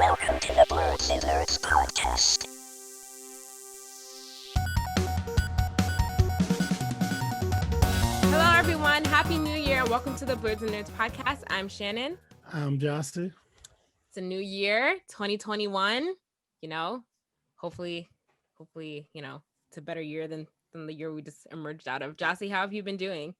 Welcome to the Blerds and Nerds podcast. Hello, everyone. Happy New Year. Welcome to the Blerds and Nerds podcast. I'm Shannon. I'm Gyasi. It's a new year, 2021. You know, hopefully, it's a better year than the year we just emerged out of. Gyasi, how have you been doing?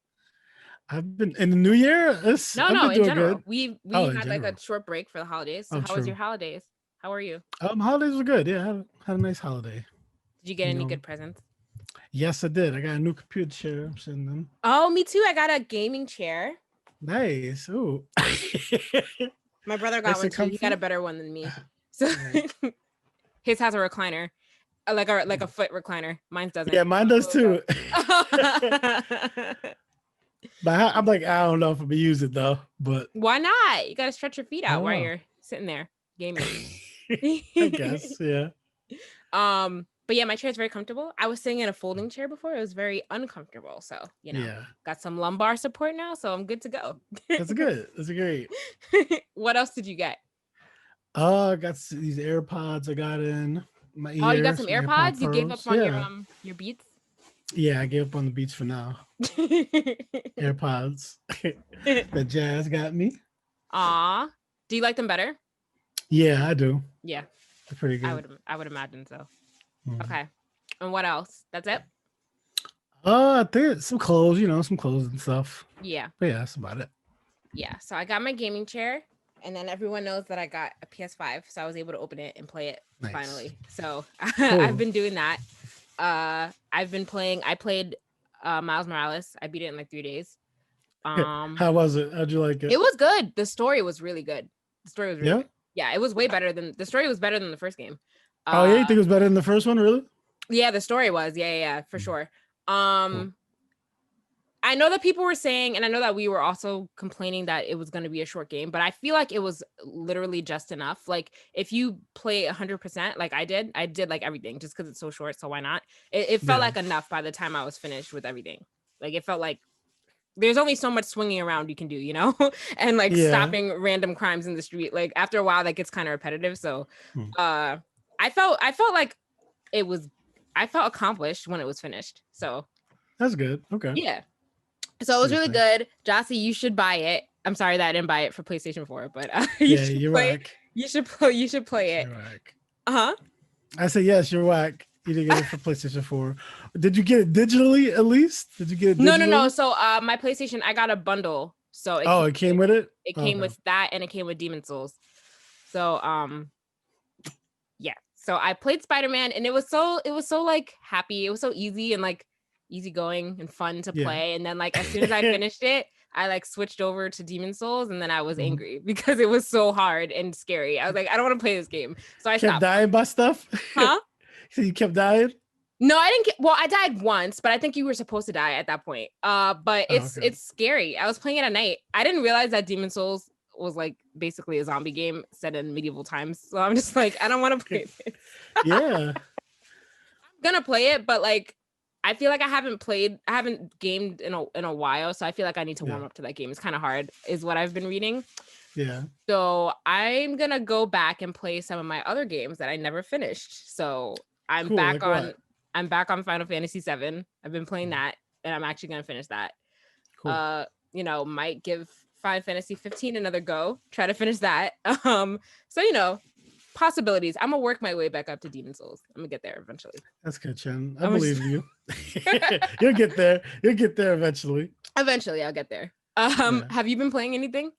I've been in the new year. I've been in doing general. good. We in had like general. a short break for the holidays. So how was your holidays? How are you? Holidays were good. Yeah, I had a nice holiday. Did you get any good presents? Yes, I did. I got a new computer chair. I'm sitting in. Oh, me too. I got a gaming chair. Nice. Ooh. My brother got one too. He got a better one than me. So his has a recliner. Like a foot recliner. Mine doesn't. Yeah, mine does too. But I'm like, I don't know if I'm gonna use it though. But why not? You gotta stretch your feet out while you're sitting there gaming. I guess, yeah. But yeah, my chair is very comfortable. I was sitting in a folding chair before. It was very uncomfortable. So, got some lumbar support now, so I'm good to go. That's good. That's great. What else did you get? I got these AirPods I got in my ears. Oh, you got some AirPods? AirPod You gave up on your Beats? Yeah, I gave up on the Beats for now. AirPods. The Jazz got me. Aw. Do you like them better? Yeah, I do. Yeah. They're pretty good. I would imagine so. Okay. And what else? That's it? I think some clothes, some clothes and stuff. Yeah. But yeah, that's about it. Yeah. So I got my gaming chair, and then everyone knows that I got a PS5, so I was able to open it and play it finally. So Cool. I've been doing that. I played Miles Morales. I beat it in like 3 days. How was it? How'd you like it? It was good. The story was really good. The story was really good. Yeah, it was way better than the story was better than the first game. Oh yeah, you think it was better than the first one, really? Yeah, the story was. Yeah, for sure. Cool. I know that people were saying, and I know that we were also complaining that it was going to be a short game, but I feel like it was literally just enough. Like if you play 100%, like I did like everything just because it's so short. So why not? It felt like enough by the time I was finished with everything. Like it felt like there's only so much swinging around you can do, and like stopping random crimes in the street. Like after a while that gets kind of repetitive. So I felt like I felt accomplished when it was finished. So that's good. Okay. Yeah. So it was really good. Gyasi, you should buy it. I'm sorry that I didn't buy it for PlayStation 4, but you're whack. You should play it. You're whack. Uh-huh. I said yes, you're whack. You didn't get it for PlayStation 4. Did you get it digitally at least? Did you get it digitally? No. So my PlayStation, I got a bundle. So it came with it? It came with that, and it came with Demon Souls. So yeah. So I played Spider-Man, and it was so like happy. It was so easy and like easygoing and fun to play. And then like as soon as I finished it, I like switched over to Demon Souls, and then I was angry because it was so hard and scary. I was like, I don't want to play this game. So I kept stopped. Dying by stuff? Huh? So you kept dying? No, I didn't. Well, I died once, but I think you were supposed to die at that point. But it's scary. I was playing it at night. I didn't realize that Demon Souls was like basically a zombie game set in medieval times. So I'm just like, I don't want to play this. Yeah. I'm gonna play it, but like I feel like I haven't gamed in a while, so I feel like I need to warm up to that game. It's kind of hard, is what I've been reading. Yeah. So I'm gonna go back and play some of my other games that I never finished. So I'm back on Final Fantasy VII. I've been playing that, and I'm actually gonna finish that. Cool. Might give Final Fantasy 15 another go. Try to finish that. So possibilities. I'm gonna work my way back up to Demon Souls. I'm gonna get there eventually. That's good, Chen. I believe you. You'll get there. You'll get there eventually. Eventually, I'll get there. Have you been playing anything?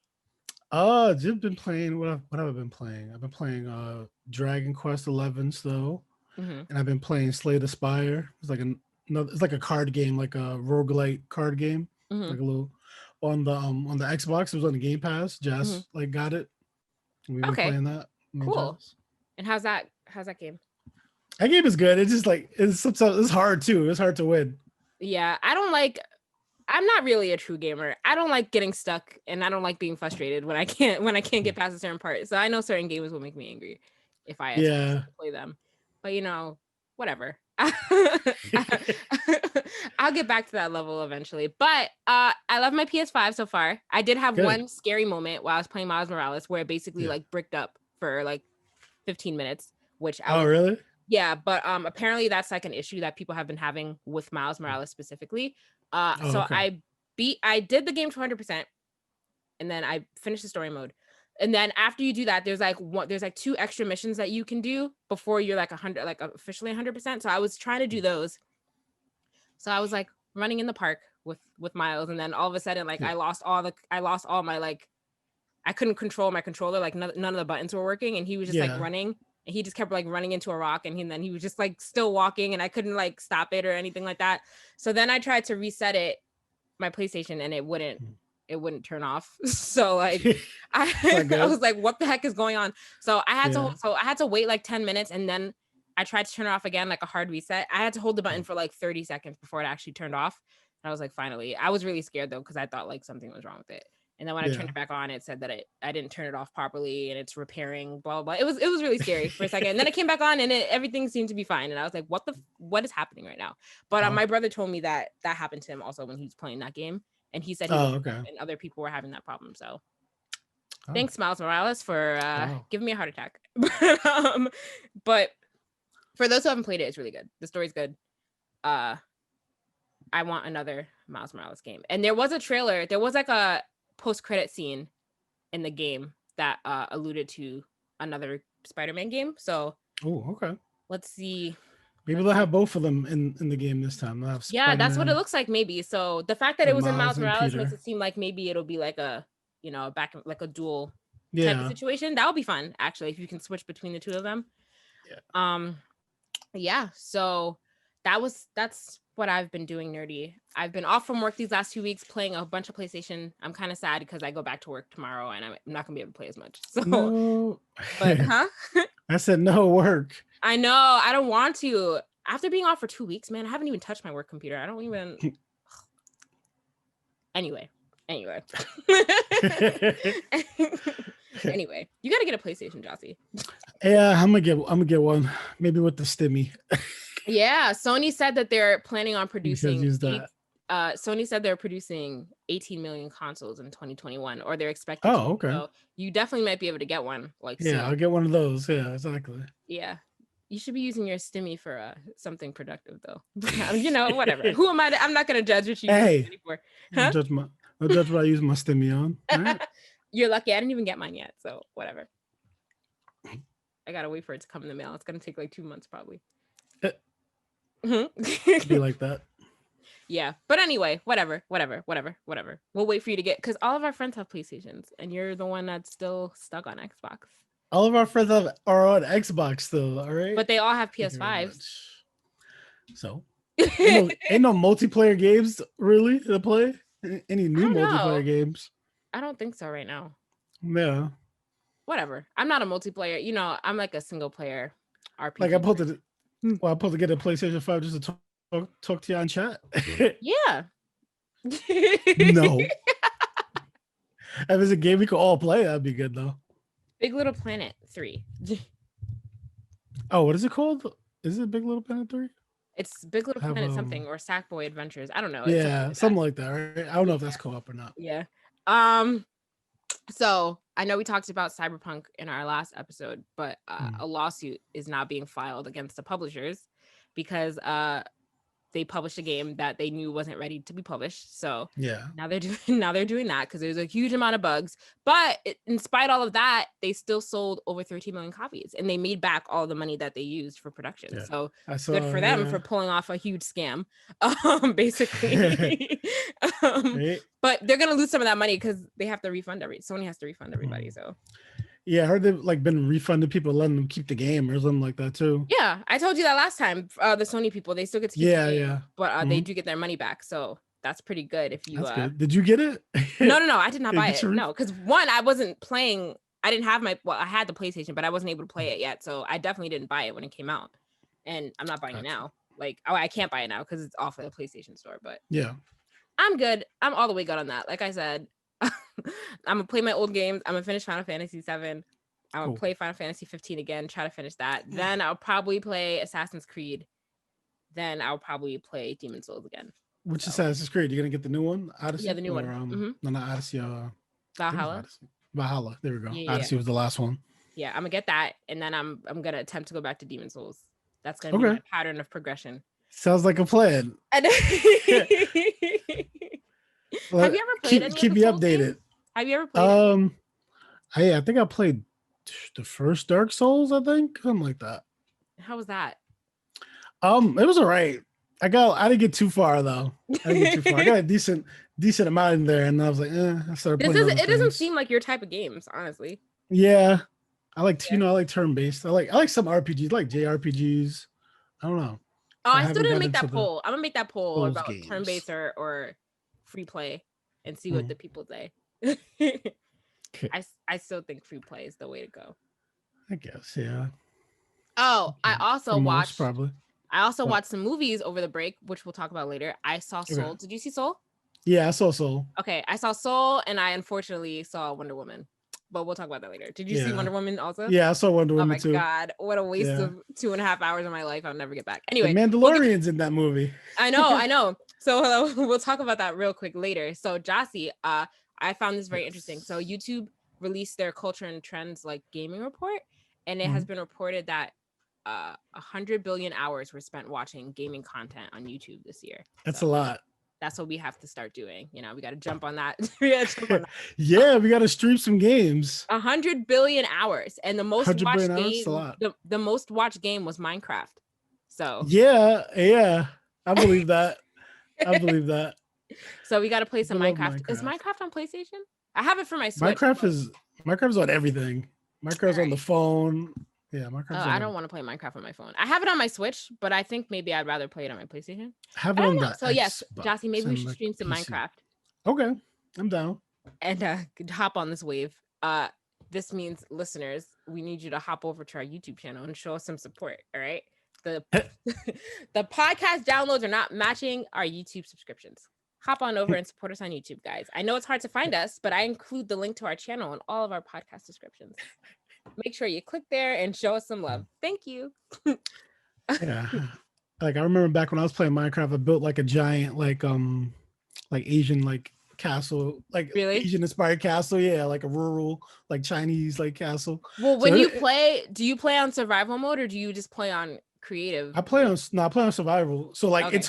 Just been playing. What have I been playing? I've been playing Dragon Quest 11 still, and I've been playing Slay the Spire. It's like a card game, like a roguelite card game, like a little on the Xbox. It was on the Game Pass. Jess got it. We've been playing that. Cool. And how's that game? That game is good. It's just like it's hard too. It's hard to win. Yeah, I'm not really a true gamer. I don't like getting stuck, and I don't like being frustrated when I can't get past a certain part. So I know certain games will make me angry if I play them. But whatever. I'll get back to that level eventually. But I love my PS5 so far. I did have one scary moment while I was playing Miles Morales where it basically like bricked up for like 15 minutes, which really? Yeah, but apparently that's like an issue that people have been having with Miles Morales specifically. So Okay. I did the game to 100%, and then I finished the story mode. And then after you do that, there's like 2 extra missions that you can do before you're like 100, like officially 100%. So I was trying to do those. So I was like running in the park with Miles, and then all of a sudden, like I lost all my, like, I couldn't control my controller, like none of the buttons were working, and he was just like running, and he just kept like running into a rock, and then he was just like still walking, and I couldn't like stop it or anything like that. So then I tried to reset my PlayStation, and it wouldn't turn off. So like I was like, what the heck is going on? So I had to wait like 10 minutes, and then I tried to turn it off again, like a hard reset. I had to hold the button for like 30 seconds before it actually turned off. And I was like, finally. I was really scared though, because I thought like something was wrong with it. And then when I turned it back on, it said that I didn't turn it off properly, and it's repairing, blah, blah, blah. It was really scary for a second. And then it came back on, and everything seemed to be fine. And I was like, what is happening right now? But my brother told me that happened to him also when he was playing that game. And he said and other people were having that problem. So thanks, Miles Morales, for giving me a heart attack. But for those who haven't played it, it's really good. The story's good. I want another Miles Morales game. And there was a trailer. There was like a post-credit scene in the game that alluded to another Spider-Man game. So let's see. Maybe they'll have both of them in the game this time. Yeah, that's what it looks like, maybe. So the fact that it was in Miles Morales makes it seem like maybe it'll be like a, like a dual type of situation. That would be fun, actually, if you can switch between the two of them. So that's what I've been doing, nerdy. I've been off from work these last 2 weeks playing a bunch of PlayStation. I'm kind of sad because I go back to work tomorrow and I'm not gonna be able to play as much. So no. But I said no work. I know, I don't want to. After being off for 2 weeks, man, I haven't even touched my work computer. I don't even anyway. Anyway, you gotta get a PlayStation, Gyasi. Yeah, I'm gonna get one. Maybe with the stimmy. Yeah, Sony said that they're planning on producing. Sony said they're producing 18 million consoles in 2021, or they're expecting. Oh, okay. So you definitely might be able to get one. Soon. I'll get one of those. Yeah, exactly. Yeah, you should be using your stimmy for something productive, though. Whatever. Who am I? I'm not gonna judge what you use it for. Huh? Don't judge what I use my stimmy on. Right? You're lucky. I didn't even get mine yet, so whatever. I gotta wait for it to come in the mail. It's gonna take like 2 months probably. Be like that. Yeah, but anyway, whatever. We'll wait for you to get, because all of our friends have PlayStations, and you're the one that's still stuck on Xbox. All of our friends are on Xbox still, all right? But they all have PS5s. So ain't no multiplayer games really to play. Any new multiplayer games? I don't think so right now. Yeah. Whatever. I'm not a multiplayer. I'm like a single player RPG. Like I'm supposed to get a PlayStation 5 just to talk to you on chat. Yeah. No. If it's a game we could all play, that'd be good though. Big Little Planet 3. Oh, what is it called? Is it Big Little Planet 3? It's Big Little Planet something, or Sackboy Adventures. I don't know. Yeah, something like that, right? I don't know if that's co-op or not. Yeah. So I know we talked about Cyberpunk in our last episode, but a lawsuit is now being filed against the publishers because they published a game that they knew wasn't ready to be published. So now they're doing that because there's a huge amount of bugs. But in spite of all of that, they still sold over 13 million copies, and they made back all the money that they used for production. Yeah. So good for them for pulling off a huge scam, basically. But they're gonna lose some of that money because they have to refund Sony has to refund everybody. So. Yeah, I heard they've been refunding people, letting them keep the game or something like that too. Yeah, I told you that last time. The Sony people, they still get to keep the game, but they do get their money back. So that's pretty good. If you that's good. Did you get it? No, I did not buy it. No, because one, I wasn't playing. I didn't have I had the PlayStation, but I wasn't able to play it yet. So I definitely didn't buy it when it came out, and I'm not buying it now. I can't buy it now because it's off of the PlayStation Store. But yeah, I'm good. I'm all the way good on that. Like I said. I'm gonna play my old games. I'm gonna finish Final Fantasy 7. I'm gonna play Final Fantasy 15 again, try to finish that. Then I'll probably play Assassin's Creed. Then I'll probably play Demon's Souls again. Which Assassin's Creed? You're gonna get the new one? Odyssey? Yeah, the new one. No, not Odyssey. Valhalla. Valhalla. There we go. Yeah, Odyssey was the last one. Yeah, I'm gonna get that, and then I'm gonna attempt to go back to Demon Souls. That's gonna be my pattern of progression. Sounds like a plan. Have you ever played any keep of me the Souls updated. games? Have you ever played? I think I played the first Dark Souls. I think something like that. How was that? It was alright. I didn't get too far though. I got a decent amount in there, and I was like, I started playing. It doesn't seem like your type of games, honestly. Yeah, I like I like turn-based. I like some RPGs, like JRPGs. I don't know. Oh, I still didn't make that poll. I'm gonna make that poll about turn-based or free play and see what the people say. I still think free play is the way to go. I guess, yeah. Oh, I also watched watched some movies over the break, which we'll talk about later. I saw Soul. Okay. Did you see Soul? Yeah, I saw Soul. Okay, I saw Soul, and I unfortunately saw Wonder Woman. But we'll talk about that later. Did you see Wonder Woman also? Yeah, I saw Wonder Woman too. Oh my God, what a waste of 2.5 hours of my life. I'll never get back. Anyway, the Mandalorian's in that movie. I know. So we'll talk about that real quick later. So Gyasi, I found this very interesting. So YouTube released their culture and trends like gaming report, and it has been reported that 100 billion hours were spent watching gaming content on YouTube this year. That's a lot. That's what we have to start doing. We got to jump on that. Yeah, we got to stream some games. 100 billion hours, and the most watched game. The most watched game was Minecraft. So yeah, I believe that. So we got to play some Minecraft. Is Minecraft on PlayStation? I have it for my Switch. Minecraft's on everything. Minecraft's on the phone. Yeah, I don't want to play Minecraft on my phone. I have it on my Switch, but I think maybe I'd rather play it on my PlayStation. Have it on that. So yes, Gyasi, maybe we should stream some PC. Minecraft. Okay, I'm down. And hop on this wave. This means, listeners, we need you to hop over to our YouTube channel and show us some support. All right, the podcast downloads are not matching our YouTube subscriptions. Hop on over and support us on YouTube, guys. I know it's hard to find us, but I include the link to our channel in all of our podcast descriptions. Make sure you click there and show us some love. Thank you. Yeah. Like I remember back when I was playing Minecraft, I built like a giant like Asian like castle, like Asian inspired castle. Yeah, like a rural, like Chinese like castle. Well, when you play, do you play on survival mode or do you just play on creative? I play on survival. So like it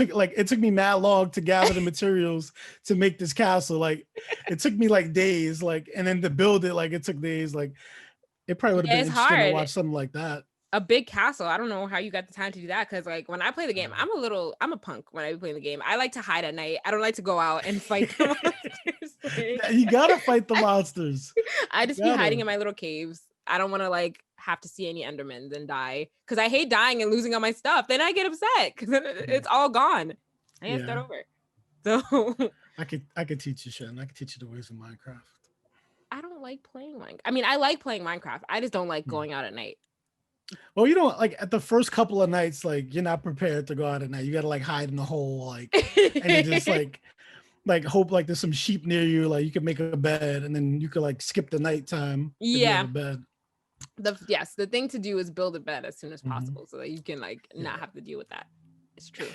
took me mad long to gather the materials to make this castle. Like it took me like days, like, and then to build it, like it took days. Like it probably would have been interesting to watch something like that. A big castle. I don't know how you got the time to do that, because like when I play the game, I'm a punk when I play the game. I like to hide at night. I don't like to go out and fight the monsters. You gotta fight the monsters. I just be hiding in my little caves. I don't want to like have to see any Endermans and die, because I hate dying and losing all my stuff. Then I get upset because it's all gone. I have to start over. So I could teach you, Shannon. I could teach you the ways of Minecraft. I don't like playing Minecraft. I mean, I like playing Minecraft. I just don't like going out at night. Well, you know, like at the first couple of nights, like you're not prepared to go out at night. You gotta like hide in the hole, like, and you just like hope like there's some sheep near you, like you can make a bed, and then you could like skip the nighttime. Yeah. Bed. The thing to do is build a bed as soon as possible so that you can like not have to deal with that. It's true.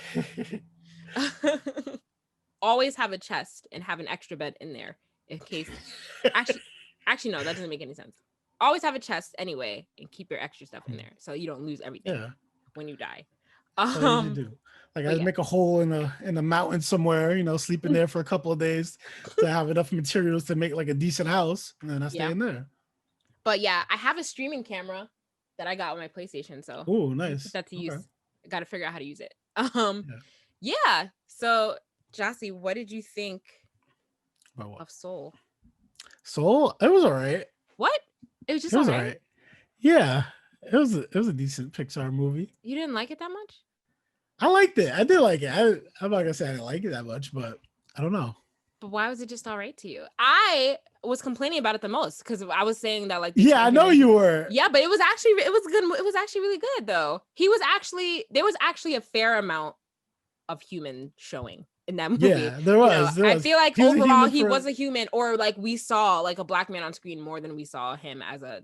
Always have a chest and have an extra bed in there in case. Actually, no, that doesn't make any sense. Always have a chest anyway and keep your extra stuff in there so you don't lose everything when you die. You do. Like I make a hole in the mountain somewhere, you know, sleep in there for a couple of days to have enough materials to make like a decent house, and then I stay in there. But yeah, I have a streaming camera that I got with my PlayStation, so nice. Put that to use. I got to figure out how to use it. Yeah. So Gyasi, what did you think of Soul? Soul, it was all right. What? It was just all right. Yeah, it was a decent Pixar movie. You didn't like it that much? I liked it. I did like it. I'm not gonna say I didn't like it that much, but I don't know. But why was it just all right to you? I was complaining about it the most because I was saying that like I know you were. Yeah, but it was good. It was actually really good though. There was actually a fair amount of human showing in that movie. Yeah, there was. I feel like overall he was a human, or like we saw like a black man on screen more than we saw him as a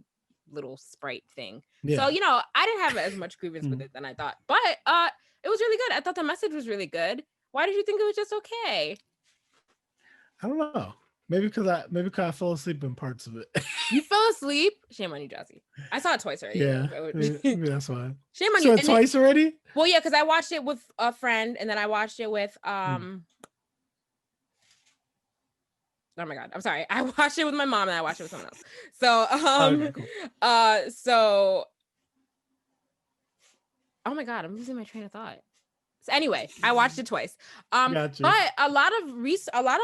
little sprite thing. Yeah. So I didn't have as much grievance with it than I thought, but it was really good. I thought the message was really good. Why did you think it was just okay? I don't know. Maybe because I fell asleep in parts of it. You fell asleep? Shame on you, Gyasi. I saw it twice already. Yeah, maybe that's why. Shame on So you. it twice already? Well, yeah, because I watched it with a friend, and then I watched it with Oh my god, I'm sorry. I watched it with my mom, and I watched it with someone else. So Okay, cool. so oh my god, I'm losing my train of thought. So anyway, I watched it twice. Gotcha. But a lot of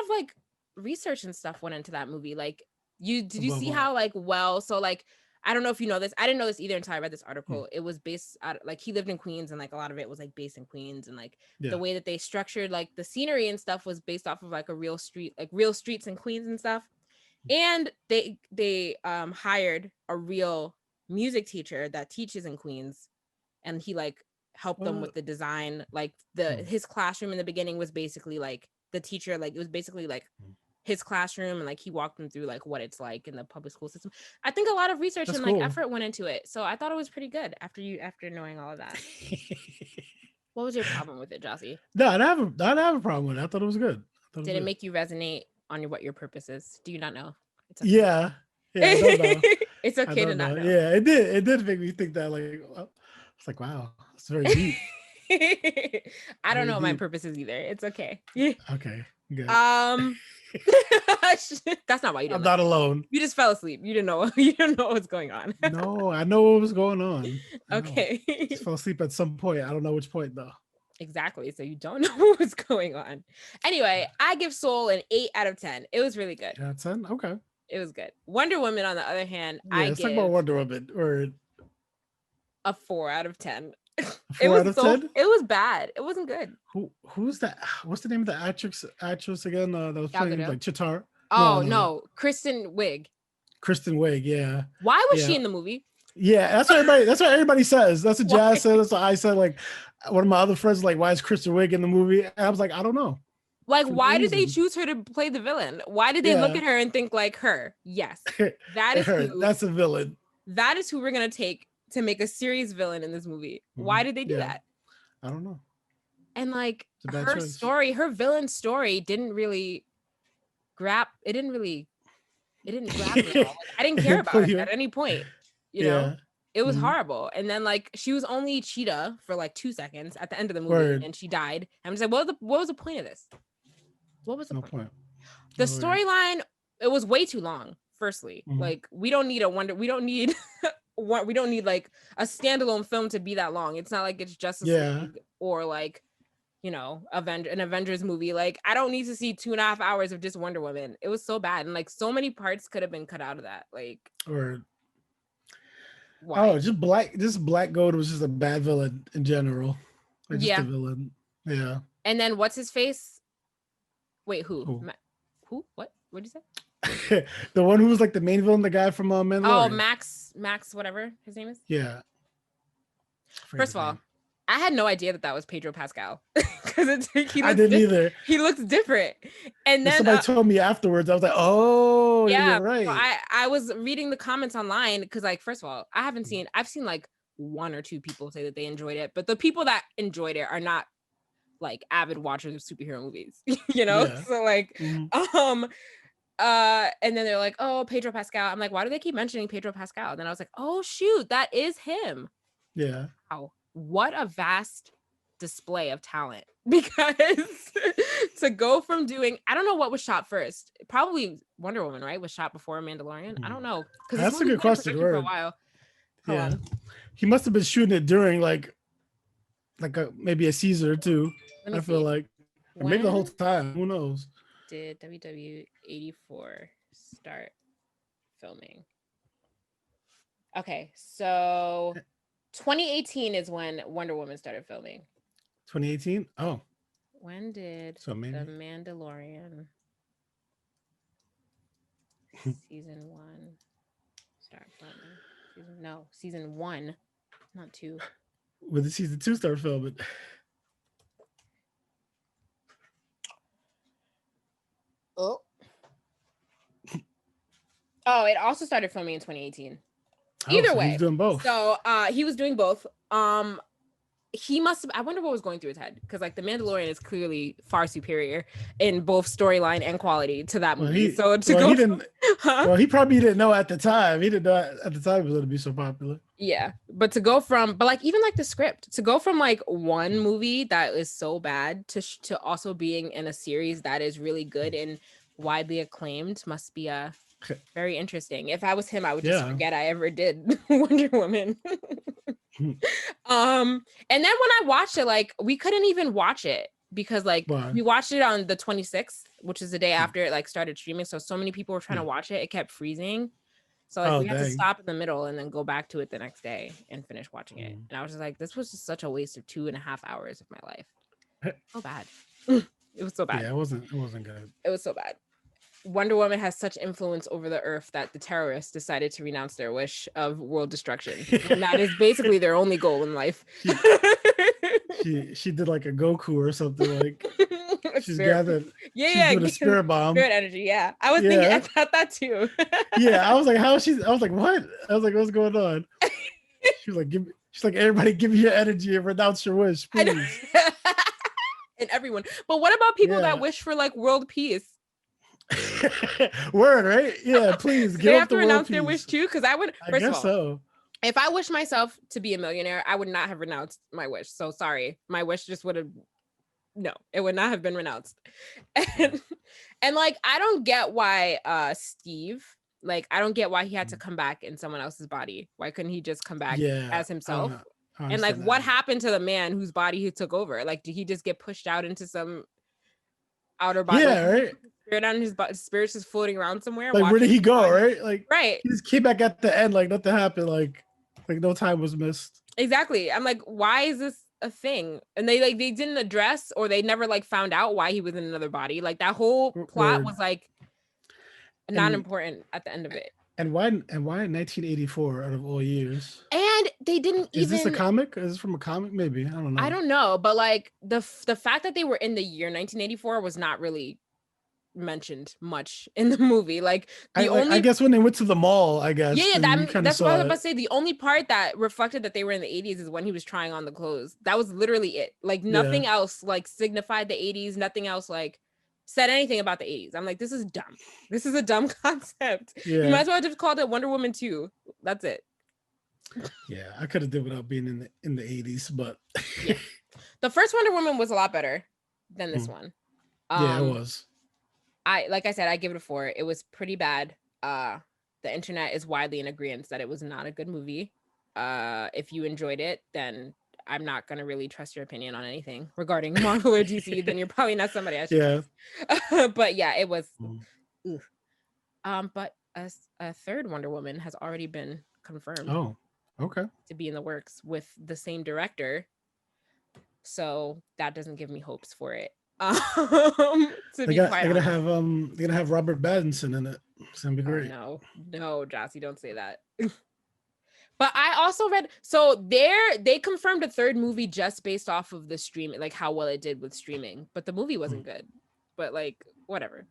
like research and stuff went into that movie. Like, did you see how like so like I don't know if you know this. I didn't know this either until I read this article. It was based out like he lived in Queens, and like a lot of it was like based in Queens, and like the way that they structured like the scenery and stuff was based off of like a real street, like real streets in Queens and stuff. And they hired a real music teacher that teaches in Queens, and he like helped them with the design. Like his classroom in the beginning was basically like the teacher, like it was basically like his classroom, and like he walked them through like what it's like in the public school system. I think a lot of research and like effort went into it, so I thought it was pretty good after knowing all of that. What was your problem with it, Gyasi? No, I didn't have a problem with it. I thought it was good. Did it make you resonate on what your purpose is? Do you not know? It's okay. Yeah, I don't know. It's okay to not know. Yeah, it did make me think that. Like, it's like, wow, it's very deep. I don't know what my purpose is either. It's okay. Okay. Good. That's not why you didn't. I'm not alone. You just fell asleep. You didn't know. You didn't know what was going on. No, I know what was going on. Okay. I just fell asleep at some point. I don't know which point though. Exactly. So you don't know what was going on. Anyway, I give Soul an 8 out of 10. It was really good. 8 out of 10. Okay. It was good. Wonder Woman, on the other hand, let's talk about Wonder Woman. Or a 4 out of 10. 4 out of 10? It was bad. It wasn't good. Who's that? What's the name of the actress again? That was playing like Chitara. Oh no, Kristen Wiig. Kristen Wiig, yeah. Why was she in the movie? Yeah, that's what everybody says. That's what Jazz said. That's what I said. Like one of my other friends, like, why is Kristen Wiig in the movie? And I was like, I don't know. Like, why did they choose her to play the villain? Why did they look at her and think like her? Yes, that is her. That's a villain. That is who we're gonna take to make a serious villain in this movie. Why did they do that? I don't know. And like her story, her villain story didn't really grab. It didn't grab me at all. Like, I didn't care about it at any point. You know, it was horrible. And then like she was only Cheetah for like 2 seconds at the end of the movie, and she died. I'm just like, what was the point of this? What was the point? The storyline, it was way too long. Firstly, like we don't need like a standalone film to be that long. It's not like it's Justice League or like, you know, an Avengers movie. Like I don't need to see 2.5 hours of just Wonder Woman. It was so bad, and like so many parts could have been cut out of that. Like, or why? just Black Gold was just a bad villain in general. Like, just a villain. Yeah. And then what's his face? Wait, who? Who? What? What'd you say? The one who was like the main villain, the guy from Mandalorian. Oh, Max, whatever his name is. Yeah. First of all, I had no idea that was Pedro Pascal because I didn't either. He looks different, and then somebody told me afterwards. I was like, "Oh, yeah, you're right." So I was reading the comments online because, like, first of all, I've seen like 1 or 2 people say that they enjoyed it, but the people that enjoyed it are not like avid watchers of superhero movies, you know. Yeah. So like, and then they're like, oh, Pedro Pascal. I'm like, why do they keep mentioning Pedro Pascal? And then I was like, oh shoot, that is him. Yeah. Wow, what a vast display of talent. Because to go from doing, I don't know what was shot first. Probably Wonder Woman, right? Was shot before Mandalorian. I don't know. That's a good question. For a while. Hold on. He must have been shooting it during like maybe a season or 2. I feel like, or maybe the whole time. Who knows? Did WW84 start filming? Okay, so 2018 is when Wonder Woman started filming. 2018? Oh. When did The Mandalorian season 1 start filming? Season 1, not 2. When did season 2 start filming? Oh, it also started filming in 2018. Either way, he's doing both. So he was doing both. I wonder what was going through his head, because like the Mandalorian is clearly far superior in both storyline and quality to that movie. He probably didn't know at the time. He didn't know at the time it was going to be so popular. Yeah, but like even like the script, to go from like one movie that is so bad to also being in a series that is really good and widely acclaimed must be very interesting. If I was him, I would just forget I ever did Wonder Woman. And then when I watched it, like we couldn't even watch it because like we watched it on the 26th, which is the day after it like started streaming. So many people were trying to watch it, it kept freezing. So like we had to stop in the middle and then go back to it the next day and finish watching it. And I was just like, this was just such a waste of 2.5 hours of my life. So bad. It was so bad. Yeah, it wasn't good. It was so bad. Wonder Woman has such influence over the earth that the terrorists decided to renounce their wish of world destruction. And that is basically their only goal in life. She did like a Goku or something, like she's gathered. She's doing a spirit bomb. Spirit energy, yeah. I was thinking about that too. Yeah, I was like, I was like, what? I was like, what's going on? She's like, everybody give me your energy and renounce your wish, please. And everyone. But what about people that wish for like world peace? Word, right? Yeah, please give. They have to renounce their wish too, because I would. I guess so. If I wish myself to be a millionaire, I would not have renounced my wish. So sorry, my wish just would have. No, it would not have been renounced. And like, I don't get why Steve. Like, I don't get why he had to come back in someone else's body. Why couldn't he just come back as himself? And like, what happened to the man whose body he took over? Like, did he just get pushed out into some outer body? Yeah, right. Spirit on his body, spirit's just floating around somewhere. Like, where did he go? Right, like, right. He just came back at the end, like nothing happened. Like no time was missed. Exactly. I'm like, why is this a thing? And they didn't address, or they never like found out why he was in another body. Like that whole plot was like not important at the end of it. And why in 1984 out of all years? And they didn't Is this a comic? Is this from a comic? Maybe. I don't know. I don't know. But like the fact that they were in the year 1984 was not really mentioned much in the movie. Like I guess when they went to the mall, I guess. Yeah, that's what I was about to say. The only part that reflected that they were in the 80s is when he was trying on the clothes. That was literally it. Like nothing else like signified the 80s. Nothing else like said anything about the 80s. I'm like, this is dumb. This is a dumb concept. Yeah. You might as well have just called it Wonder Woman 2. That's it. Yeah, I could have did without being in the 80s, but yeah. The first Wonder Woman was a lot better than this one. Yeah, it was. Like I said, I give it a 4. It was pretty bad. The internet is widely in agreement that it was not a good movie. If you enjoyed it, then I'm not gonna really trust your opinion on anything regarding Marvel or DC. Then you're probably not somebody I should trust. But yeah, it was. But a third Wonder Woman has already been confirmed. Oh, okay. To be in the works with the same director. So that doesn't give me hopes for it. They're gonna have Robert Pattinson in it. It's gonna be great. No, Gyasi, don't say that. But I also read, so they confirmed a third movie just based off of the stream, like how well it did with streaming. But the movie wasn't good. But like, whatever.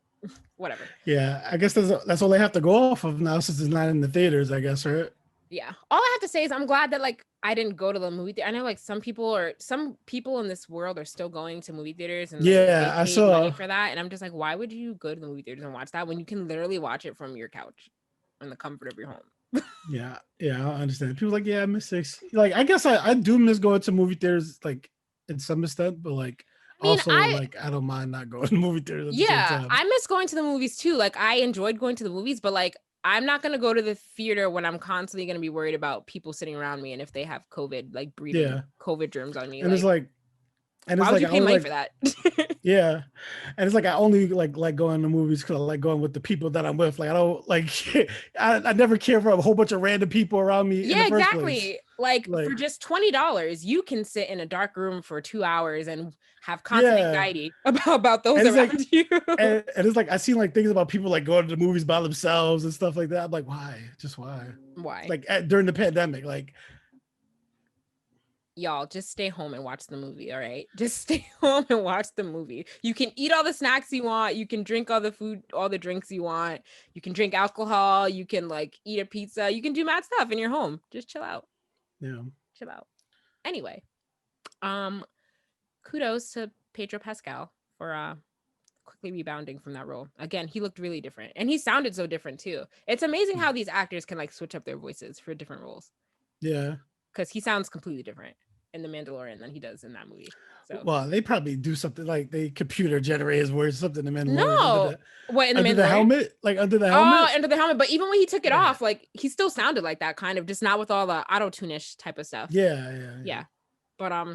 Yeah, I guess that's all they have to go off of now since it's not in the theaters, I guess, right? Yeah. All I have to say is I'm glad that like I didn't go to the movie theater. I know like some people in this world are still going to movie theaters and like, I saw money for that. And I'm just like, why would you go to the movie theaters and watch that when you can literally watch it from your couch in the comfort of your home? Yeah, I understand. People like, I miss 6. Like, I guess I do miss going to movie theaters, like in some extent, but like I don't mind not going to movie theaters. At the same time. I miss going to the movies too. Like I enjoyed going to the movies, but like I'm not going to go to the theater when I'm constantly going to be worried about people sitting around me and if they have COVID, like breathing COVID germs on me. And it's like, why would you pay money for that? Yeah. And it's like, I only like going to movies because I like going with the people that I'm with. Like, I don't like, I never care for a whole bunch of random people around me. Yeah, in the first place. Like for just $20, you can sit in a dark room for 2 hours and have constant anxiety about those around you. And it's like, I seen like things about people like going to the movies by themselves and stuff like that. I'm like, why? Just why? Why? Like during the pandemic, like. Y'all, just stay home and watch the movie, all right? Just stay home and watch the movie. You can eat all the snacks you want. You can drink all the food, all the drinks you want. You can drink alcohol. You can like eat a pizza. You can do mad stuff in your home. Just chill out. Yeah. Chill out. Anyway, Kudos to Pedro Pascal for quickly rebounding from that role. Again, he looked really different, and he sounded so different too. It's amazing how these actors can like switch up their voices for different roles. Yeah, because he sounds completely different in The Mandalorian than he does in that movie. So, well, they probably do something like they computer generate his voice, something in Mandalorian. No, what in under the the helmet, like under the helmet. Oh, under the helmet. But even when he took it off, like he still sounded like that, kind of, just not with all the auto tune-ish type of stuff. Yeah. But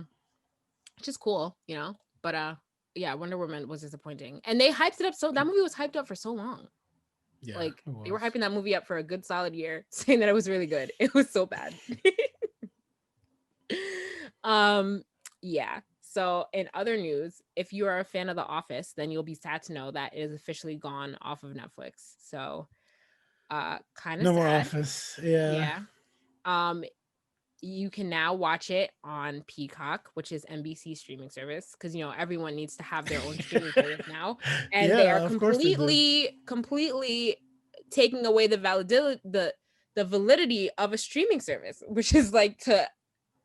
just cool, you know. But yeah, Wonder Woman was disappointing, and they hyped it up. So that movie was hyped up for so long. Yeah, like they were hyping that movie up for a good solid year, saying that it was really good. It was so bad. Yeah. So in other news, if you are a fan of The Office, then you'll be sad to know that it is officially gone off of Netflix. So kind of no sad. more Office. Yeah. You can now watch it on Peacock, which is NBC's streaming service, because you know everyone needs to have their own streaming service now, and they are completely taking away the validity of a streaming service, which is like to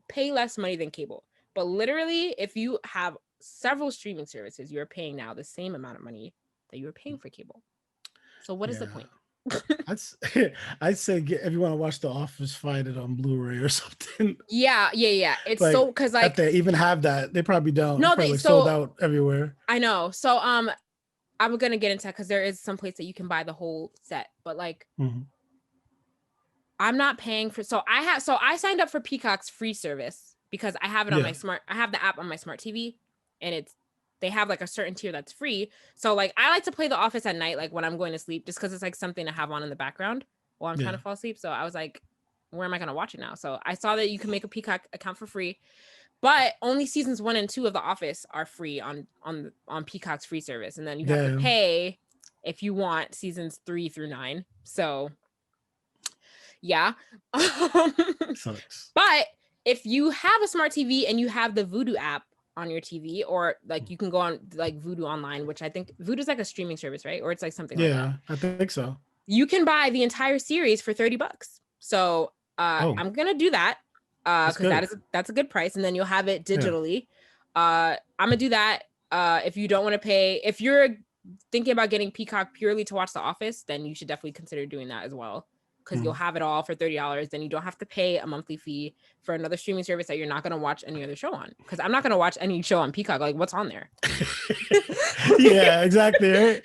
pay less money than cable. But literally, if you have several streaming services, you're paying now the same amount of money that you were paying for cable. So what is the point? I'd say if you want to watch The Office, find it on Blu-ray or something. Yeah. It's like, so because like they even have that. They probably don't. No, they sold out everywhere. I know. So I'm gonna get into that because there is some place that you can buy the whole set, but like I'm not paying for. So I signed up for Peacock's free service because I have it on my I have the app on my smart TV, and they have like a certain tier that's free. So like I like to play The Office at night, like when I'm going to sleep, just because it's like something to have on in the background while I'm trying to fall asleep. So I was like, where am I gonna watch it now? So I saw that you can make a Peacock account for free, but only seasons 1 and 2 of The Office are free on Peacock's free service, and then you have to pay if you want seasons 3 through 9. So yeah. Sucks. But if you have a smart TV and you have the Vudu app on your TV, or like you can go on like Vudu online, which I think Vudu is like a streaming service, right? Or it's like something like that. Yeah, I think so. You can buy the entire series for $30. So I'm gonna do that because that's a good price, and then you'll have it digitally. I'm gonna do that. If you don't want to pay, if you're thinking about getting Peacock purely to watch The Office, then you should definitely consider doing that as well, because you'll have it all for $30. Then you don't have to pay a monthly fee for another streaming service that you're not going to watch any other show on, because I'm not going to watch any show on Peacock. Like, what's on there? Yeah, exactly, right?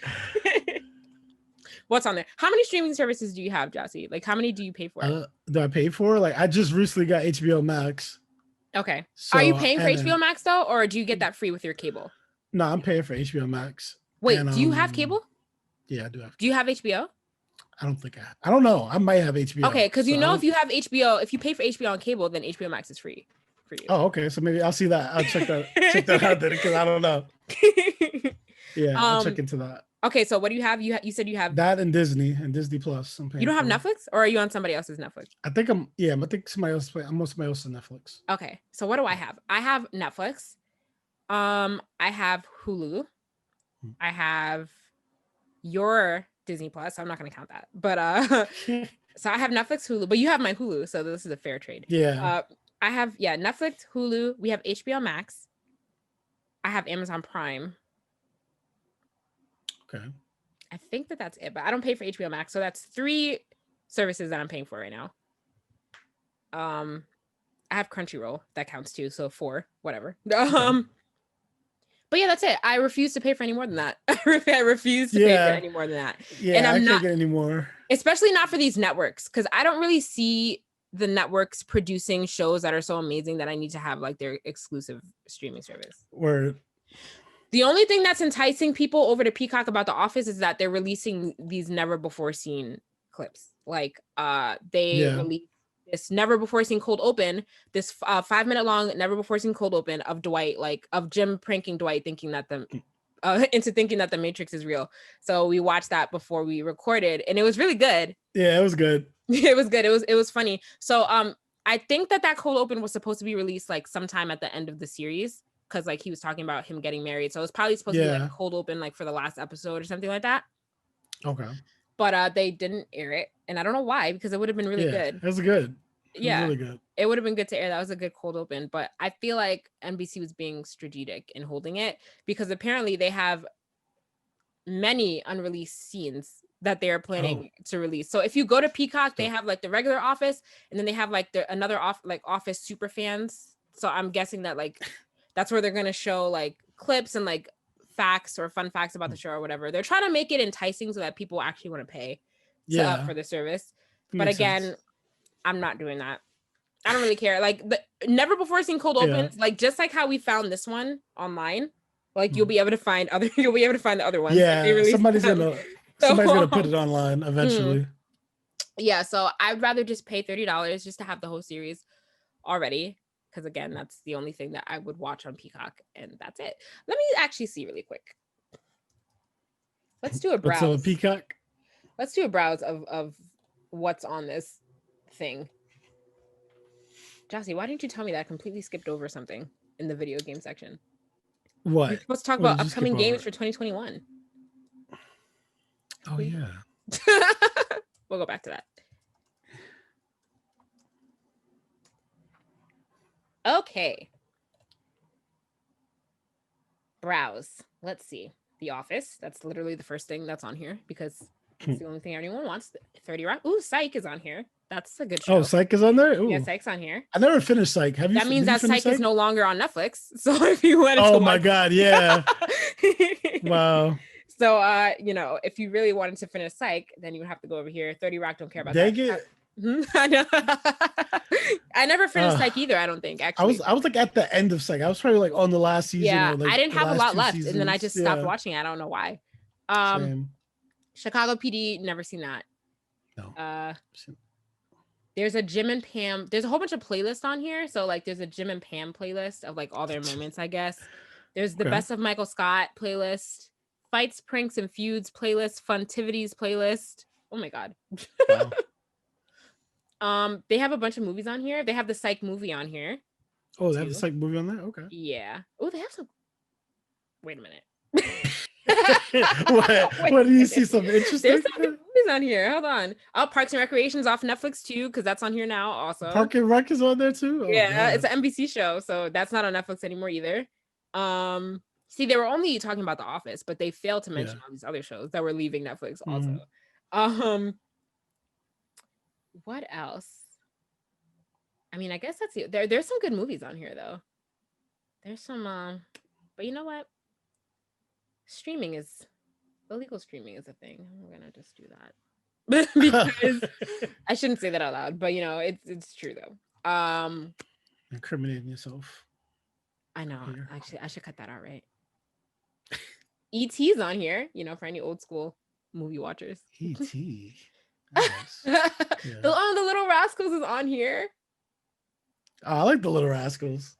What's on there? How many streaming services do you have, Gyasi? Like, how many do you pay for? Do I pay for? Like, I just recently got HBO Max. Okay. So, are you paying for HBO Max though, or do you get that free with your cable? No, I'm paying for HBO Max. Wait, do you have cable? Yeah, I do have. Do you have HBO? I don't think I don't know. I might have HBO. Okay, because you know, if you have HBO, if you pay for HBO on cable, then HBO Max is free for you. Oh, okay. So maybe I'll see that. I'll check that out then, because I don't know. Yeah, I'll check into that. Okay, so what do you have? You said you have that and Disney Plus. I'm paying. You don't have Netflix, or are you on somebody else's Netflix? I think I think somebody else. I'm on somebody else's Netflix. Okay, so what do I have? I have Netflix. I have Hulu. I have your Disney Plus. I'm not going to count that, but so I have Netflix, Hulu, but you have my Hulu, so this is a fair trade. Yeah. I have Netflix, Hulu. We have HBO Max. I have Amazon Prime. Okay. I think that's it, but I don't pay for HBO Max, so that's 3 services that I'm paying for right now. I have Crunchyroll, that counts too, so 4, whatever. But yeah, that's it. I refuse to pay for any more than that. I refuse to pay for any more than that. Yeah, and I can't get any more. Especially not for these networks, because I don't really see the networks producing shows that are so amazing that I need to have like their exclusive streaming service. Word. The only thing that's enticing people over to Peacock about The Office is that they're releasing these never before seen clips. Like they released this never before seen cold open, this 5-minute long never before seen cold open of Dwight, like of Jim pranking Dwight, thinking that into thinking that the Matrix is real. So we watched that before we recorded, and it was really good. Yeah, it was good. It was good. It was funny. So I think that cold open was supposed to be released like sometime at the end of the series, because like he was talking about him getting married, so it was probably supposed to be like cold open like for the last episode or something like that. Okay. But they didn't air it, and I don't know why, because it would have been really good. It was good. Yeah, really good. It would have been good to air. That was a good cold open, but I feel like NBC was being strategic in holding it because apparently they have many unreleased scenes that they are planning to release. So if you go to Peacock, they have like the regular Office, and then they have like another Office super fans. So I'm guessing that like that's where they're gonna show like clips and like facts or fun facts about the show or whatever. They're trying to make it enticing so that people actually want to pay for the service. But again, I'm not doing that. I don't really care. Like never before seen cold opens. Like just like how we found this one online. Like you'll be able to find the other ones. Yeah, like, somebody's gonna put it online eventually. Yeah, so I'd rather just pay $30 just to have the whole series already. Because again, that's the only thing that I would watch on Peacock, and that's it. Let me actually see really quick. Let's do a browse. What's on Peacock? Let's do a browse of what's on this thing. Gyasi, why didn't you tell me that? I completely skipped over something in the video game section. What? You're supposed to talk about upcoming games for 2021. Oh, yeah. We'll go back to that. Okay. Browse. Let's see. The Office. That's literally the first thing that's on here because it's the only thing anyone wants. 30 Rock. Ooh, Psych is on here. That's a good show. Oh, Psych is on there? Ooh. Yeah, Psych's on here. I never finished Psych. Have you? That means that Psych is no longer on Netflix. So if you wanted to Oh my God, yeah. Wow. So if you really wanted to finish Psych, then you would have to go over here. 30 Rock, don't care about Dang that. it. I know. I never finished Psych either, I don't think. Actually. I was like at the end of Psych. I was probably like on the last season. Yeah, or like I didn't have a lot left, seasons. and then I just stopped watching it. I don't know why. Same. Chicago PD, never seen that. No. There's a Jim and Pam. There's a whole bunch of playlists on here. So like there's a Jim and Pam playlist of like all their moments, I guess. There's the Best of Michael Scott playlist, Fights, Pranks, and Feuds playlist, Funtivities playlist. Oh my God. Wow. They have a bunch of movies on here. They have the Psych movie on here. Oh, they have the Psych movie on there? Okay. Yeah. Oh, they have some. Wait a minute. what do you see some interesting? There's some good movies on here. Hold on. Oh, Parks and Recreation's off Netflix too, because that's on here now also. Park and Rec is on there too? Oh, yeah, God. it's an NBC show, so that's not on Netflix anymore either. See, they were only talking about The Office, but they failed to mention all these other shows that were leaving Netflix also. What else? I mean, I guess that's it. There's some good movies on here though. There's some but you know what? Illegal streaming is a thing. I'm gonna just do that because I shouldn't say that out loud, but it's true though. Incriminating yourself. I know. Actually, I should cut that out, right? E.T.'s on here, for any old school movie watchers. E.T. Nice. The Little Rascals is on here. Oh, I like the Little Rascals.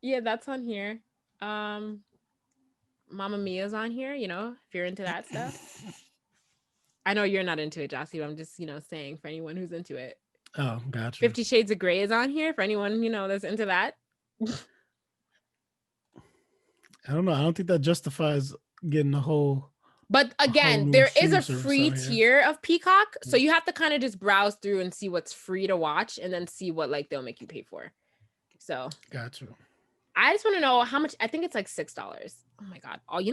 Yeah, that's on here. Mamma Mia's on here, if you're into that stuff. I know you're not into it, Gyasi, but I'm just, saying for anyone who's into it. Oh, gotcha. 50 Shades of Grey is on here for anyone, that's into that. I don't know. I don't think that justifies getting the whole. But again, there is a free tier of Peacock. So you have to kind of just browse through and see what's free to watch and then see what they'll make you pay for. So. Gotcha. I just want to know how much. I think it's like $6. Oh my God. $6,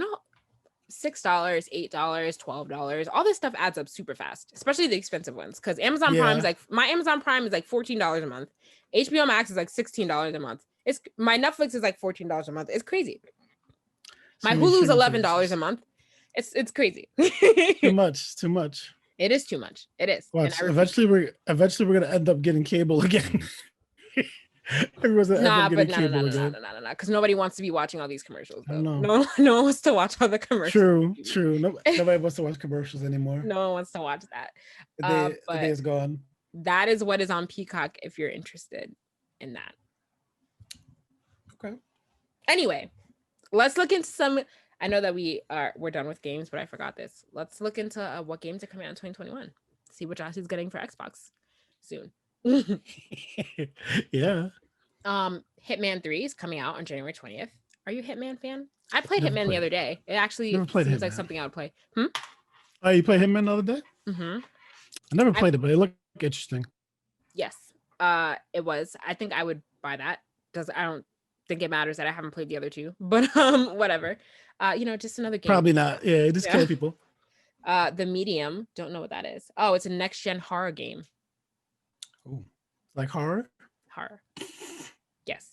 $8, $12. All this stuff adds up super fast, especially the expensive ones. Because Amazon Prime is my Amazon Prime is like $14 a month. HBO Max is like $16 a month. My Netflix is like $14 a month. It's crazy. My Hulu's $11 a month. It's crazy. Too much. It is too much. It is. Watch, eventually we're gonna end up getting cable again. Everyone's gonna end up getting cable again. No. Because nobody wants to be watching all these commercials. No one wants to watch all the commercials. True. Nobody wants to watch commercials anymore. No one wants to watch that. The day is gone. That is what is on Peacock if you're interested in that. Okay. Anyway, let's look into some. I know that we're done with games, but I forgot this. Let's look into what games are coming out in 2021. See what Josh is getting for Xbox soon. Yeah. Hitman 3 is coming out on January 20th. Are you a Hitman fan? I played Hitman the other day. It actually seems like something I would play. Oh, you played Hitman the other day? Mm-hmm. I never played it, but it looked interesting. Yes. It was. I think I would buy that. I don't think it matters that I haven't played the other two, but whatever. Just another game. Probably not. Yeah, just kill people. The Medium, don't know what that is. Oh, it's a next gen horror game. Oh, like horror? Horror. Yes.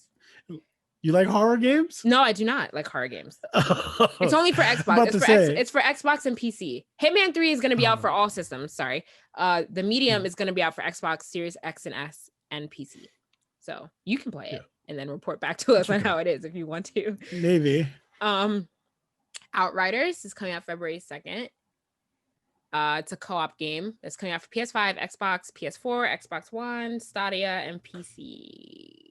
You like horror games? No, I do not like horror games. It's only for Xbox. It's for Xbox and PC. Hitman 3 is going to be out for all systems. Sorry. The Medium is going to be out for Xbox Series X and S and PC. So you can play it and then report back to us on how it is if you want to. Maybe. Outriders is coming out February 2nd. It's a co-op game that's coming out for PS5, Xbox, PS4, Xbox One, Stadia, and PC.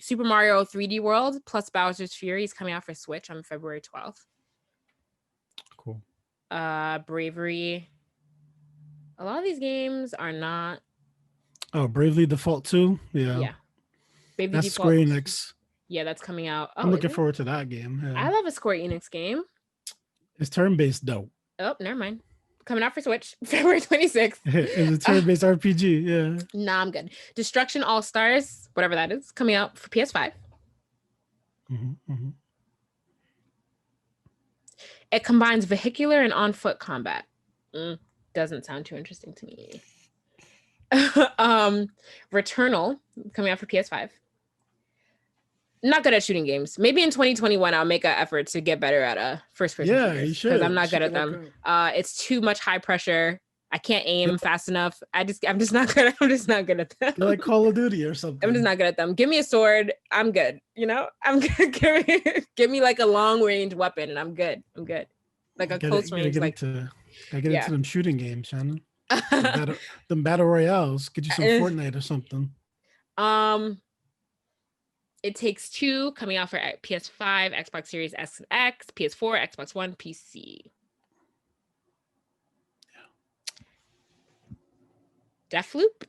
Super Mario 3D World plus Bowser's Fury is coming out for Switch on February 12th. Cool. Bravery. A lot of these games are not. Oh, Bravely Default 2? Yeah. Yeah. Bravely that's Default. Square Enix. Yeah, that's coming out. I'm looking forward to that game. Yeah. I love a Square Enix game. It's turn-based though. Oh, never mind. Coming out for Switch, February 26th. It's a turn-based RPG, yeah. Nah, I'm good. Destruction All-Stars, whatever that is, coming out for PS5. It combines vehicular and on-foot combat. Doesn't sound too interesting to me. Returnal, coming out for PS5. Not good at shooting games. Maybe in 2021 I'll make an effort to get better at first person. Yeah, you should. Because I'm not good at them. It's too much high pressure. I can't aim fast enough. I'm just not good. I'm just not good at them. You're like Call of Duty or something. I'm just not good at them. Give me a sword. I'm good. I'm good. Give me like a long range weapon and I'm good. Like a close range. I get into them shooting games, Shannon. Them battle royales. Get you some Fortnite or something. It Takes Two, coming out for PS5, Xbox Series S and X, PS4, Xbox One, PC. Deathloop?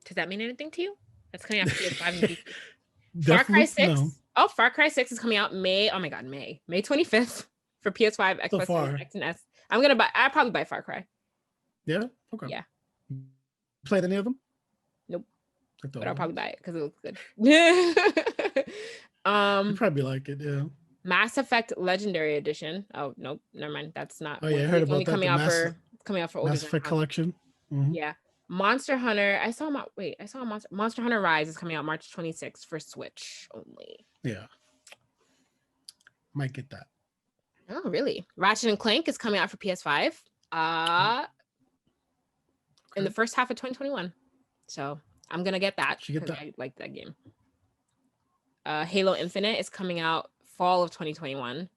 Does that mean anything to you? That's coming out for PS5 and PC. Far Cry 6. No. Oh, Far Cry 6 is coming out May 25th for PS5, Xbox Series X and S. I'll probably buy Far Cry. Yeah? Okay. Yeah. Played any of them? Nope. But I'll probably buy it because it looks good. You probably like it, yeah. Mass Effect Legendary Edition. Oh nope, never mind. That's not. Oh yeah, I heard about that. Coming out for older Mass Effect Collection. Mm-hmm. Yeah, Monster Hunter. I saw Monster Hunter Rise is coming out March 26th for Switch only. Yeah, might get that. Oh really? Ratchet and Clank is coming out for PS5. In the first half of 2021. So. I'm gonna get that because I like that game. Halo Infinite is coming out fall of 2021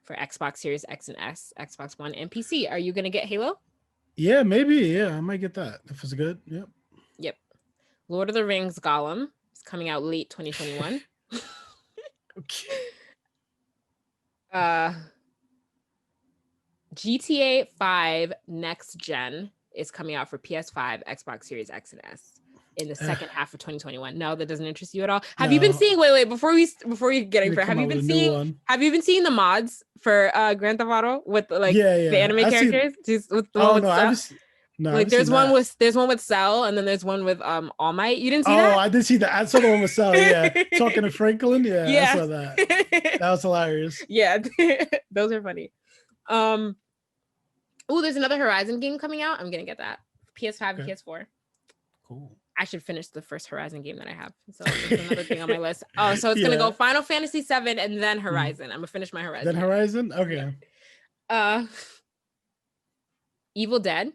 for Xbox Series X and S, Xbox One, and PC. Are you gonna get Halo? Yeah, maybe. Yeah, I might get that if it's good. Yep. Lord of the Rings Gollum is coming out late 2021. Okay. GTA 5 Next Gen is coming out for PS5, Xbox Series X and S. In the second half of 2021. No, that doesn't interest you at all. Have you been seeing? Wait, before we get into it, have you been seeing the mods for Grand Theft Auto with the anime characters? With the one with there's one with Cell and then there's one with All Might. You didn't see that? Oh, I did see that. I saw the one with Cell. Yeah, talking to Franklin. Yeah, I saw that. That was hilarious. Yeah, those are funny. There's another Horizon game coming out. I'm gonna get that PS5 and PS4. Cool. I should finish the first Horizon game that I have. So it's another thing on my list. Oh, so it's gonna go Final Fantasy 7 and then Horizon. I'm gonna finish my Horizon. Then Horizon? Okay. Evil Dead.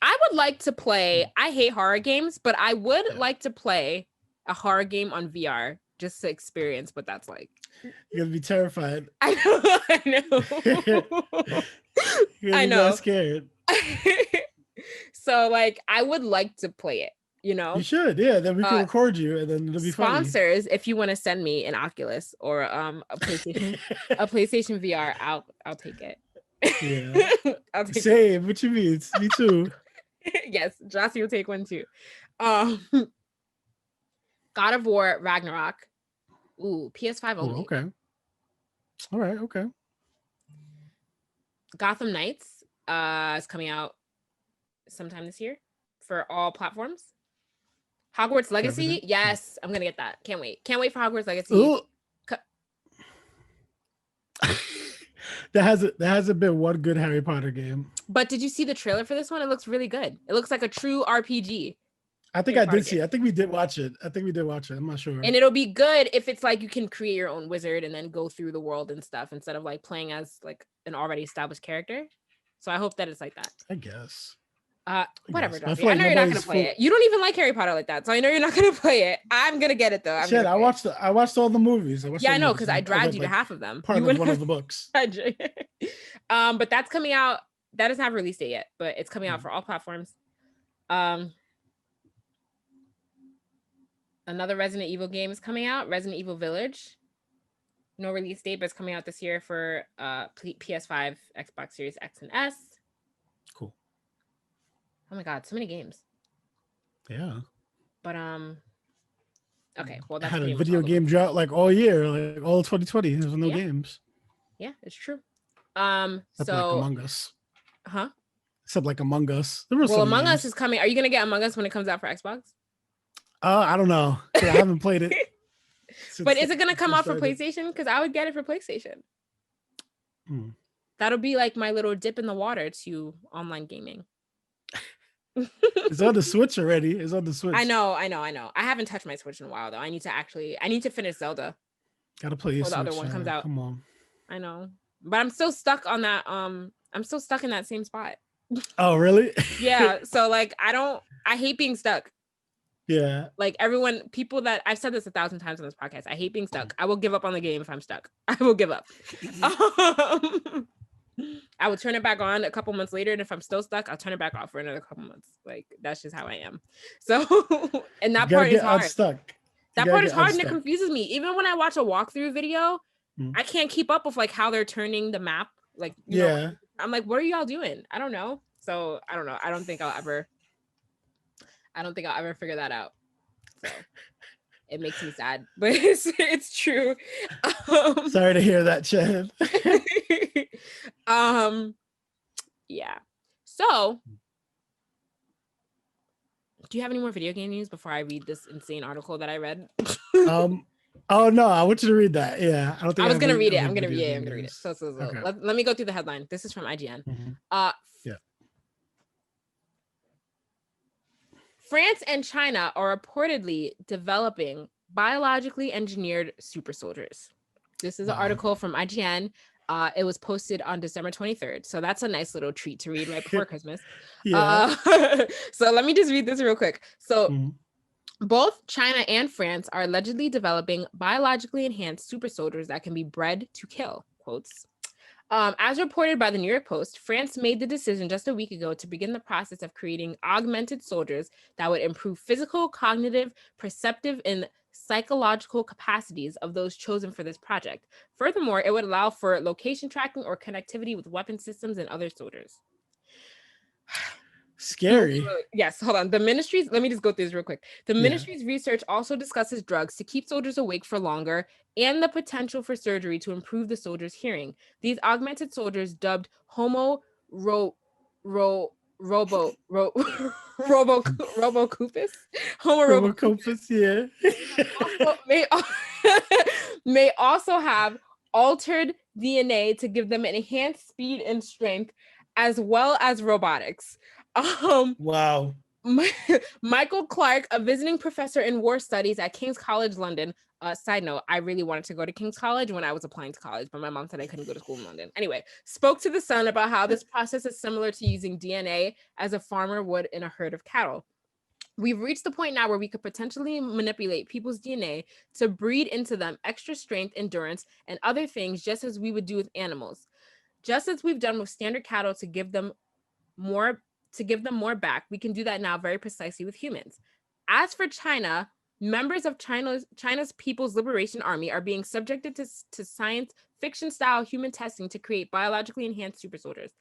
I would like to play. I hate horror games, but I would like to play a horror game on VR just to experience what that's like. You're gonna be terrified. I know. I know. Scared. So like I would like to play it, you know. You should, yeah. Then we can record you and then it'll be sponsors, funny. If you want to send me an Oculus or a PlayStation a PlayStation VR, I'll take it. Yeah. I'll take Same, what you mean? Me too. Yes, Gyasi will take one too. God of War Ragnarok. Ooh, PS5 only. Okay. All right, okay. Gotham Knights is coming out sometime this year. for all platforms. Hogwarts Legacy, everything? yes, I'm gonna get that. Can't wait for Hogwarts Legacy. Ooh. There hasn't been one good Harry Potter game. But did you see the trailer for this one? It looks really good. It looks like a true RPG. I think I did see it. I think we did watch it. I'm not sure. And it'll be good if it's like you can create your own wizard and then go through the world and stuff instead of like playing as like an already established character. So I hope that it's like that. I guess. Whatever, I I know you're not gonna play it. You don't even like Harry Potter like that, so I know you're not gonna play it. I'm gonna get it though. I watched all the movies. I know because I dragged you to half of them. Part of one of the books. But that's coming out. That doesn't have a release date yet, but it's coming out for all platforms. Another Resident Evil game is coming out, Resident Evil Village. No release date, but it's coming out this year for PS5, Xbox Series X and S. Cool. Oh my god, so many games. Yeah. But okay, well that's had a video game drought like all year, like all 2020. There's no games. Yeah, it's true. Except so like Among Us. Huh? Except like Among Us. Well, Among Us is coming. Are you gonna get Among Us when it comes out for Xbox? I don't know. I haven't played it. But is it gonna come out for PlayStation? Because I would get it for PlayStation. That'll be like my little dip in the water to online gaming. It's on the Switch already. It's on the Switch. I know. I haven't touched my Switch in a while though. I need to finish Zelda. Gotta play your Switch. The other one comes out. Come on. I know. But I'm still stuck on that. I'm still stuck in that same spot. Oh, really? Yeah. So like I hate being stuck. Yeah. Like people that I've said this 1,000 times on this podcast. I hate being stuck. I will give up on the game if I'm stuck. I will give up. I will turn it back on a couple months later, and if I'm still stuck, I'll turn it back off for another couple months. Like that's just how I am. So, and that part is hard. That part is hard, and it confuses me. Even when I watch a walkthrough video, I can't keep up with like how they're turning the map. Like, you know, I'm like, what are y'all doing? I don't know. So I don't know. I don't think I'll ever figure that out. So it makes me sad, but it's true. Sorry to hear that, Chad. Yeah. So, do you have any more video game news before I read this insane article that I read? Oh no, I want you to read that. Yeah, I don't think I was gonna read it. I'm gonna read it. So okay. Let me go through the headline. This is from IGN. France and China are reportedly developing biologically engineered super soldiers. This is an article from IGN. It was posted on December 23rd. So that's a nice little treat to read right before Christmas. So let me just read this real quick. So both China and France are allegedly developing biologically enhanced super soldiers that can be bred to kill, quotes. As reported by the New York Post, France made the decision just a week ago to begin the process of creating augmented soldiers that would improve physical, cognitive, perceptive, and psychological capacities of those chosen for this project. Furthermore, it would allow for location tracking or connectivity with weapon systems and other soldiers. Scary. Yes, hold on. Let me just go through this real quick. The ministry's research also discusses drugs to keep soldiers awake for longer and the potential for surgery to improve the soldiers' hearing. These augmented soldiers, dubbed Homo Robocupus, may also have altered DNA to give them enhanced speed and strength, as well as robotics. Wow. Michael Clark, a visiting professor in war studies at King's College London. Side note, I really wanted to go to King's College when I was applying to college, but my mom said I couldn't go to school in London. Anyway, spoke to The Sun about how this process is similar to using DNA as a farmer would in a herd of cattle. We've reached the point now where we could potentially manipulate people's DNA to breed into them extra strength, endurance, and other things, just as we would do with animals. Just as we've done with standard cattle to give them more back, we can do that now very precisely with humans. As for China, members of China's People's Liberation Army are being subjected to science fiction style human testing to create biologically enhanced super soldiers.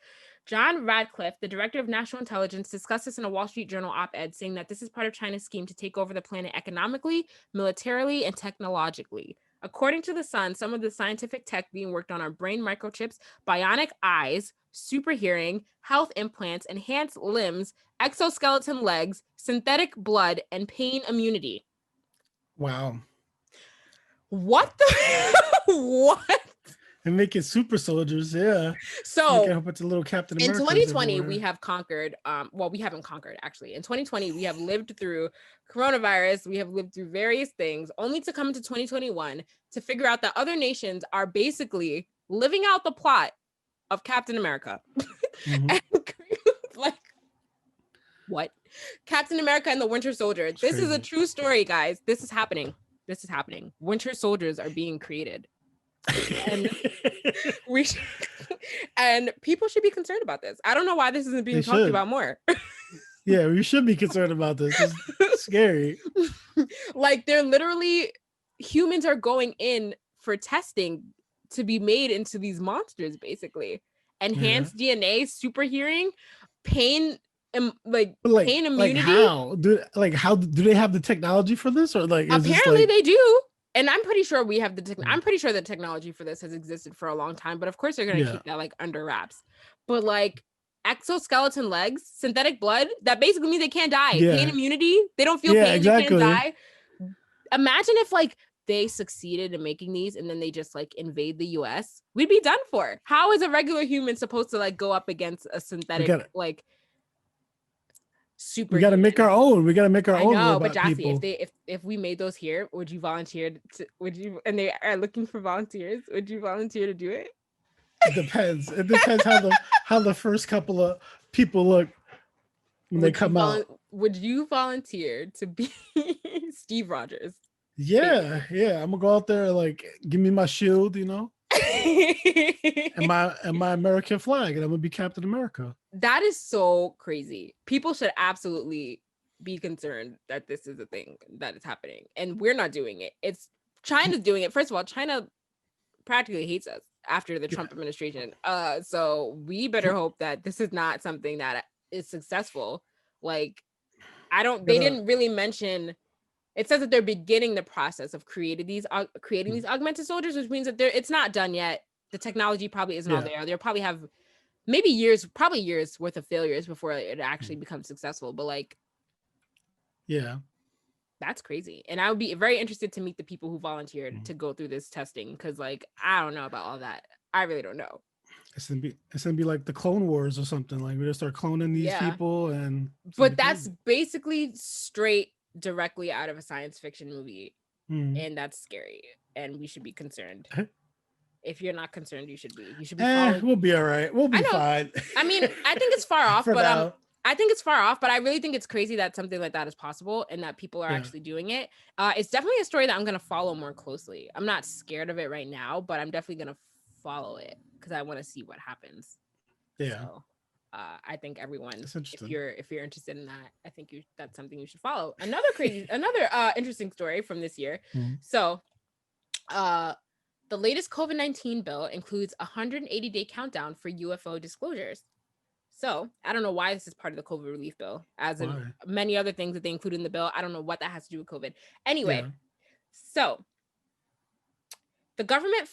John Radcliffe, the director of national intelligence, discussed this in a Wall Street Journal op-ed, saying that this is part of China's scheme to take over the planet economically, militarily, and technologically. According to The Sun, some of the scientific tech being worked on are brain microchips, bionic eyes, super hearing, health implants, enhanced limbs, exoskeleton legs, synthetic blood, and pain immunity. Wow. What the what? And make it super soldiers, yeah. So make it a bunch of little Captain in Americas 2020, everywhere. we have conquered. Well, we haven't conquered actually. In 2020, we have lived through coronavirus. We have lived through various things, only to come into 2021 to figure out that other nations are basically living out the plot of Captain America. And like, what? Captain America and the Winter Soldier. It's this crazy. is a true story, guys. This is happening. This is happening. Winter soldiers are being created. And and people should be concerned about this. I don't know why this isn't being talked about more. Yeah, we should be concerned about this. It's scary. Like, they're literally, humans are going in for testing to be made into these monsters, basically. Enhanced DNA, super hearing, pain, pain immunity. How do they have the technology for this, or like apparently they do? And I'm pretty sure we have I'm pretty sure the technology for this has existed for a long time, but of course they're going to keep that like under wraps. But like exoskeleton legs, synthetic blood, that basically means they can't die. Pain immunity, they don't feel pain, exactly. they can't die. Imagine if like they succeeded in making these and then they just like invade the US. We'd be done for. How is a regular human supposed to like go up against a synthetic like super? We got to make our own. We got to make our own. No, but Gyasi, if we made those here, would you volunteer to? Would you? And they are looking for volunteers. Would you volunteer to do it? It depends. It depends how the first couple of people look when they come out. Would you volunteer to be Steve Rogers? Yeah. I'm gonna go out there like give me my shield, and my American flag, and I'm gonna be Captain America. That is so crazy. People should absolutely be concerned that this is a thing that is happening, and we're not doing it. It's China's doing it. First of all, China practically hates us after the Trump administration. So we better hope that this is not something that is successful. Like, they didn't really mention. It says that they're beginning the process of creating these augmented soldiers, which means that it's not done yet. The technology probably isn't all there. They'll probably have maybe years worth of failures before it actually becomes successful. But like, that's crazy. And I would be very interested to meet the people who volunteered to go through this testing, because like, I don't know about all that. I really don't know. It's gonna be like the Clone Wars or something. Like, we just start cloning these people, but that's basically straight directly out of a science fiction movie, and that's scary, and we should be concerned. If you're not concerned, you should be. We'll be all right. We'll be fine. I mean, I think it's far off, but I really think it's crazy that something like that is possible and that people are actually doing it. It's definitely a story that I'm going to follow more closely. I'm not scared of it right now, but I'm definitely going to follow it because I want to see what happens. So, I think everyone, if you're interested in that, I think that's something you should follow. Another interesting story from this year. So, the latest COVID-19 bill includes a 180-day countdown for UFO disclosures. So I don't know why this is part of the COVID relief bill, as in many other things that they include in the bill. I don't know what that has to do with COVID. Anyway, so the government,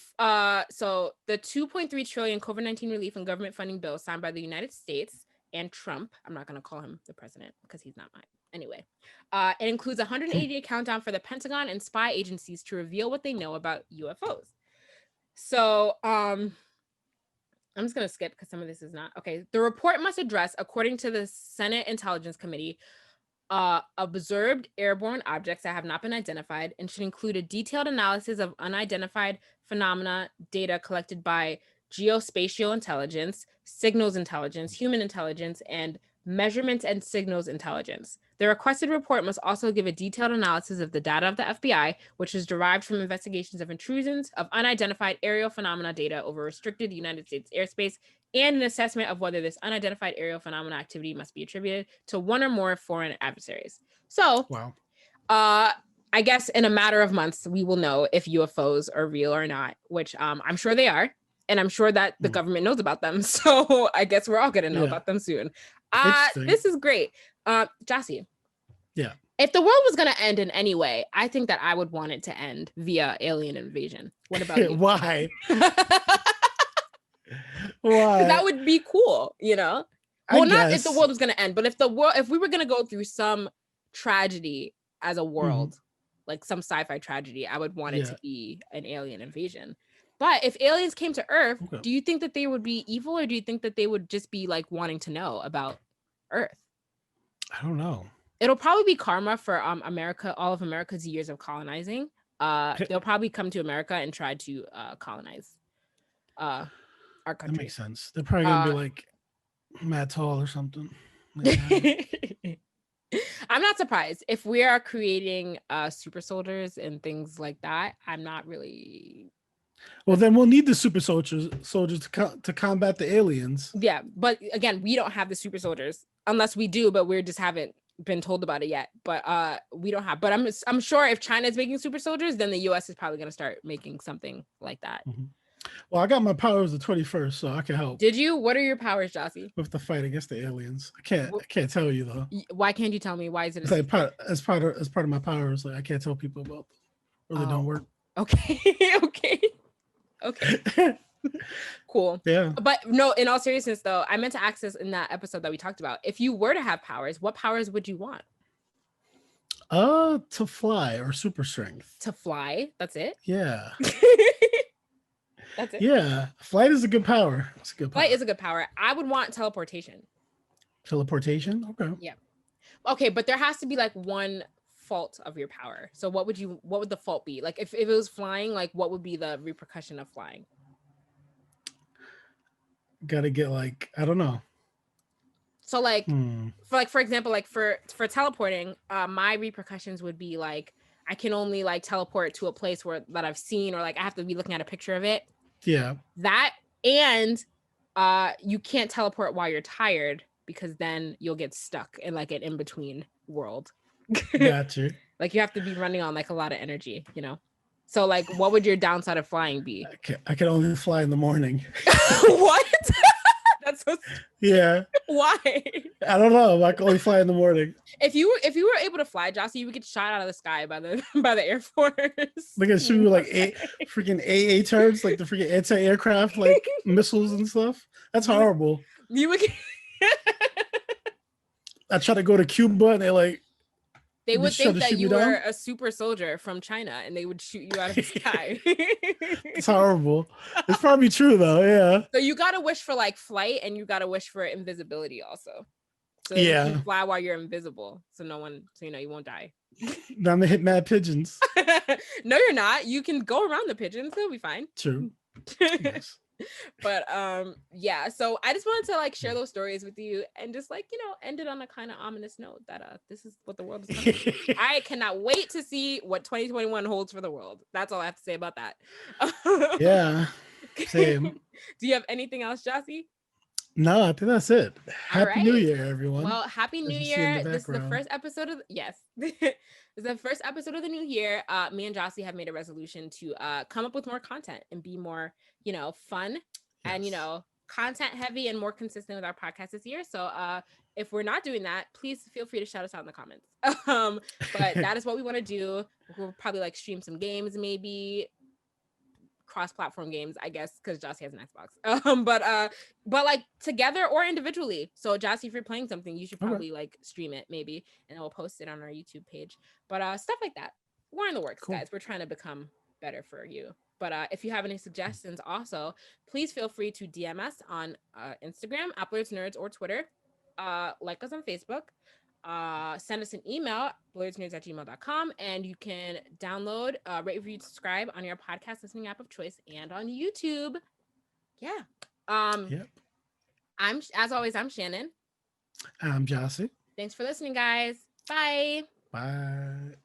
so the 2.3 trillion COVID-19 relief and government funding bill signed by the United States and Trump, I'm not going to call him the president because he's not mine. Anyway, it includes a 180-day countdown for the Pentagon and spy agencies to reveal what they know about UFOs. So, I'm just going to skip because some of this is not. Okay. The report must address, according to the Senate Intelligence Committee, observed airborne objects that have not been identified, and should include a detailed analysis of unidentified phenomena, data collected by geospatial intelligence, signals intelligence, human intelligence, and measurements and signals intelligence. The requested report must also give a detailed analysis of the data of the FBI, which is derived from investigations of intrusions of unidentified aerial phenomena data over restricted United States airspace, and an assessment of whether this unidentified aerial phenomena activity must be attributed to one or more foreign adversaries. So, I guess in a matter of months, we will know if UFOs are real or not, which I'm sure they are. And I'm sure that the government knows about them. So I guess we're all going to know about them soon. This is great. Gyasi. Yeah. If the world was going to end in any way, I think that I would want it to end via alien invasion. What about you? Why? Why? That would be cool, you know? Well, not if the world was going to end, but if we were going to go through some tragedy as a world, like some sci-fi tragedy, I would want it to be an alien invasion. But if aliens came to Earth, do you think that they would be evil, or do you think that they would just be like wanting to know about Earth? I don't know. It'll probably be karma for America, all of America's years of colonizing. They'll probably come to America and try to colonize our country. That makes sense. They're probably gonna be like Matt Tall or something. Yeah. I'm not surprised if we are creating super soldiers and things like that. I'm not really. Well, then we'll need the super soldiers to combat the aliens. Yeah, but again, we don't have the super soldiers unless we do, but we just haven't been told about it yet. But we don't have. But I'm sure if China is making super soldiers, then the U.S. is probably going to start making something like that. Well, I got my powers the 21st, so I can help. Did you? What are your powers, Gyasi? With the fight against the aliens. I can't tell you though. Why can't you tell me? Why is it? It's like as part of my powers. Like I can't tell people about them, or they don't work. Okay. Okay. Cool. Yeah. But no, in all seriousness though, I meant to ask this in that episode that we talked about. If you were to have powers, what powers would you want? To fly or super strength. To fly? That's it? Yeah. That's it? Yeah. Flight is a good power. It's a good power. Flight is a good power. I would want teleportation. Teleportation? Okay. Yeah. Okay, but there has to be like one fault of your power. So what would the fault be? Like if it was flying, like what would be the repercussion of flying? Gotta get like, I don't know. So like for example, like for teleporting, my repercussions would be like I can only like teleport to a place that I've seen, or like I have to be looking at a picture of it. Yeah. That, and you can't teleport while you're tired, because then you'll get stuck in like an in-between world. Gotcha. Like you have to be running on like a lot of energy, you know? So like what would your downside of flying be? I can only fly in the morning. What? That's so yeah. Why? I don't know. I can only fly in the morning. If you were able to fly, Gyasi, you would get shot out of the sky by the Air Force. Like a shoot like freaking AA turrets, like the freaking anti-aircraft like missiles and stuff. That's horrible. You would get I try to go to Cuba and they would think that you were a super soldier from China and they would shoot you out of the sky. It's horrible. It's probably true though, yeah. So you gotta wish for like flight, and you gotta wish for invisibility also. So you can fly while you're invisible, so you won't die. I'm gonna hit mad pigeons. No, you're not. You can go around the pigeons, they'll be fine. True. Yes. But yeah, so I just wanted to like share those stories with you and just like, end it on a kind of ominous note that this is what the world is coming to. I cannot wait to see what 2021 holds for the world. That's all I have to say about that. Yeah, same. Do you have anything else, Gyasi? No, I think that's it. Happy New Year, everyone. Well, Happy New Year. This is the first episode of This is the first episode of the new year. Me and Gyasi have made a resolution to come up with more content and be more, fun and, content heavy and more consistent with our podcast this year. So if we're not doing that, please feel free to shout us out in the comments. But that is what we want to do. We'll probably like stream some games, maybe cross-platform games, I guess, because Gyasi has an Xbox. But like together or individually. So Gyasi, if you're playing something, you should probably like stream it maybe, and then we'll post it on our YouTube page. But stuff like that. We're in the works, guys. We're trying to become better for you. But if you have any suggestions also, please feel free to DM us on Instagram, Blerdsnerds, or Twitter. Like us on Facebook. Send us an email, blerdsnerds@gmail.com, and you can download, rate, review, subscribe on your podcast listening app of choice and on YouTube. Yeah. Yep. As always, I'm Shannon. I'm Gyasi. Thanks for listening, guys. Bye. Bye.